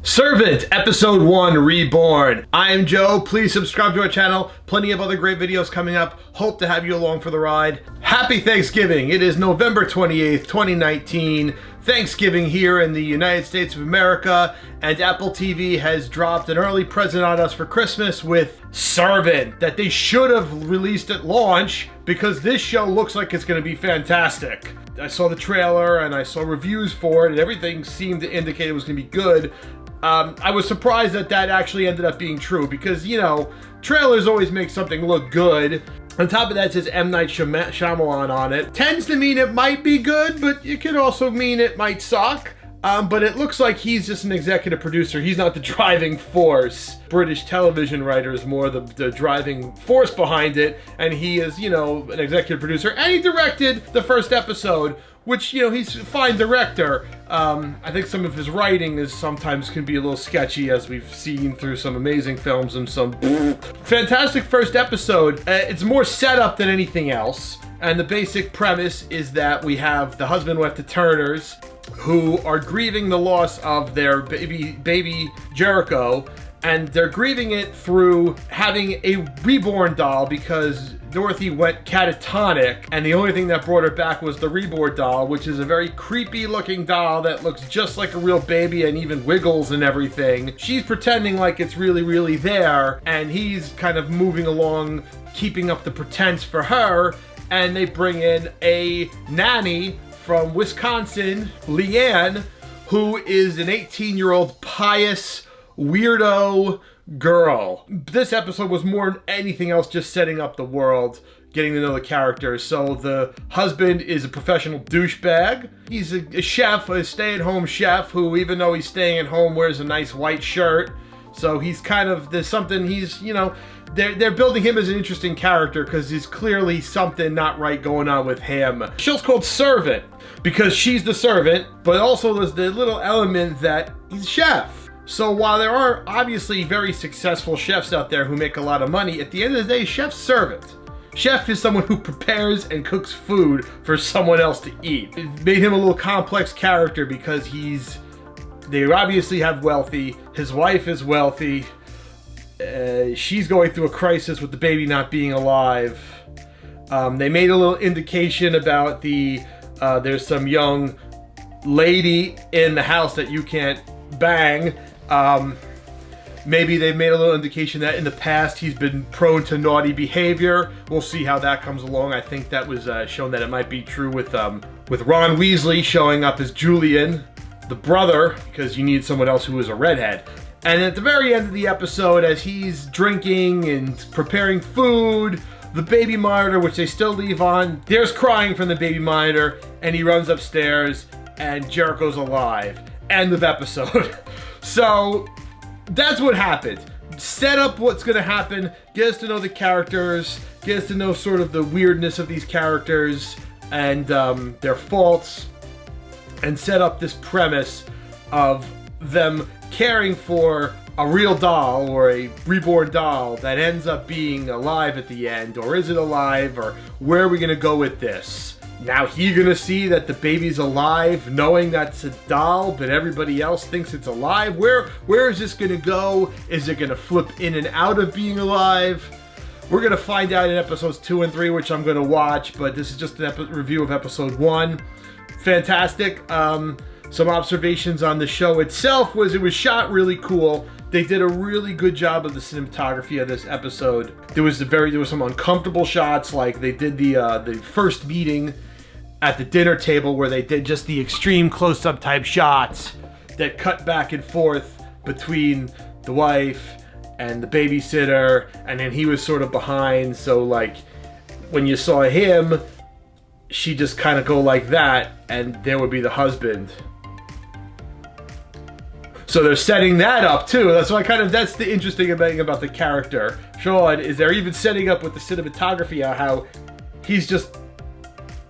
Servant, Episode 1, Reborn. I am Joe. Please subscribe to our channel. Plenty of other great videos coming up. Hope to have you along for the ride. Happy Thanksgiving. It is November 28th, 2019. Thanksgiving here in the United States of America, and Apple TV has dropped an early present on us for Christmas with Servant that they should have released at launch because this show looks like it's going to be fantastic. I saw the trailer and I saw reviews for it and everything seemed to indicate it was going to be good. I was surprised that actually ended up being true because, you know, trailers always make something look good. On top of that, it says M. Night Shyamalan on it. Tends to mean it might be good, but it could also mean it might suck. But it looks like he's just an executive producer. He's not the driving force. British television writer is more the driving force behind it. And he is, you know, an executive producer. And he directed the first episode, which, you know, he's a fine director. I think some of his writing is sometimes can be a little sketchy, as we've seen through some amazing films and some fantastic first episode. It's more setup than anything else. And the basic premise is that we have the husband and wife, the Turners, who are grieving the loss of their baby Jericho, and they're grieving it through having a reborn doll because Dorothy went catatonic, and the only thing that brought her back was the reborn doll, which is a very creepy looking doll that looks just like a real baby and even wiggles and everything. She's pretending like it's really there, and he's kind of moving along, keeping up the pretense for her, and they bring in a nanny from Wisconsin, Leanne, who is an 18-year-old pious weirdo girl. This episode was more than anything else just setting up the world, getting to know the characters. So the husband is a professional douchebag. He's a chef, a stay-at-home chef who, even though he's staying at home, wears a nice white shirt. So he's kind of, there's something, he's, you know, they're building him as an interesting character because there's clearly something not right going on with him. The show's called Servant because she's the servant, but also there's the little element that he's a chef. So while there are obviously very successful chefs out there who make a lot of money, at the end of the day, chef's servant. Chef is someone who prepares and cooks food for someone else to eat. It made him a little complex character because they obviously have wealthy, his wife is wealthy, she's going through a crisis with the baby not being alive. They made a little indication about there's some young lady in the house that you can't bang. Maybe they've made a little indication that in the past he's been prone to naughty behavior. We'll see how that comes along. I think that was shown that it might be true with Ron Weasley showing up as Julian, the brother, because you need someone else who is a redhead. And at the very end of the episode, as he's drinking and preparing food, the baby monitor, which they still leave on, there's crying from the baby monitor, and he runs upstairs, and Jericho's alive. End of episode. So that's what happened. Set up what's going to happen, get us to know the characters, get us to know sort of the weirdness of these characters and their faults, and set up this premise of them caring for a real doll or a reborn doll that ends up being alive at the end, or is it alive, or where are we going to go with this? Now you're going to see that the baby's alive, knowing that's a doll, but everybody else thinks it's alive. Where is this going to go? Is it going to flip in and out of being alive? We're going to find out in episodes 2 and 3, which I'm going to watch, but this is just an review of episode 1. Fantastic. Some observations on the show itself was it was shot really cool. They did a really good job of the cinematography of this episode. There was some uncomfortable shots, like they did the first meeting at the dinner table where they did just the extreme close-up type shots that cut back and forth between the wife and the babysitter, and then he was sort of behind, so like when you saw him, she'd just kind of go like that, and there would be the husband. So they're setting that up too. That's the interesting thing about the character, Sean, is they're even setting up with the cinematography how he's just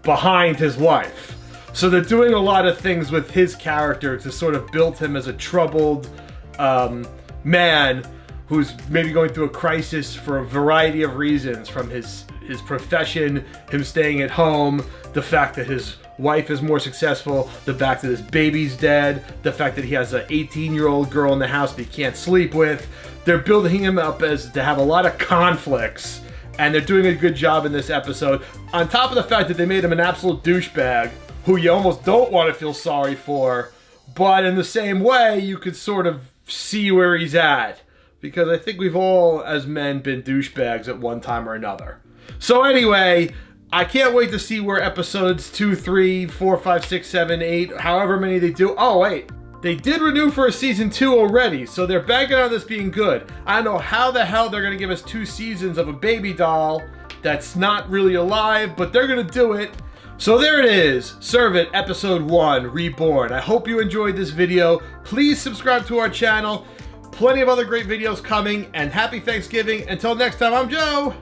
behind his wife. So they're doing a lot of things with his character to sort of build him as a troubled man who's maybe going through a crisis for a variety of reasons, from his profession, him staying at home, the fact that his wife is more successful, the fact that his baby's dead, the fact that he has an 18-year-old girl in the house that he can't sleep with. They're building him up as to have a lot of conflicts, and they're doing a good job in this episode. On top of the fact that they made him an absolute douchebag who you almost don't want to feel sorry for, but in the same way, you could sort of see where he's at. Because I think we've all, as men, been douchebags at one time or another. So anyway, I can't wait to see where episodes 2, 3, 4, 5, 6, 7, 8, however many they do. Oh, wait. They did renew for a season 2 already, so they're banking on this being good. I don't know how the hell they're going to give us 2 seasons of a baby doll that's not really alive, but they're going to do it. So there it is, Servant Episode 1, Reborn. I hope you enjoyed this video. Please subscribe to our channel. Plenty of other great videos coming, and happy Thanksgiving. Until next time, I'm Joe.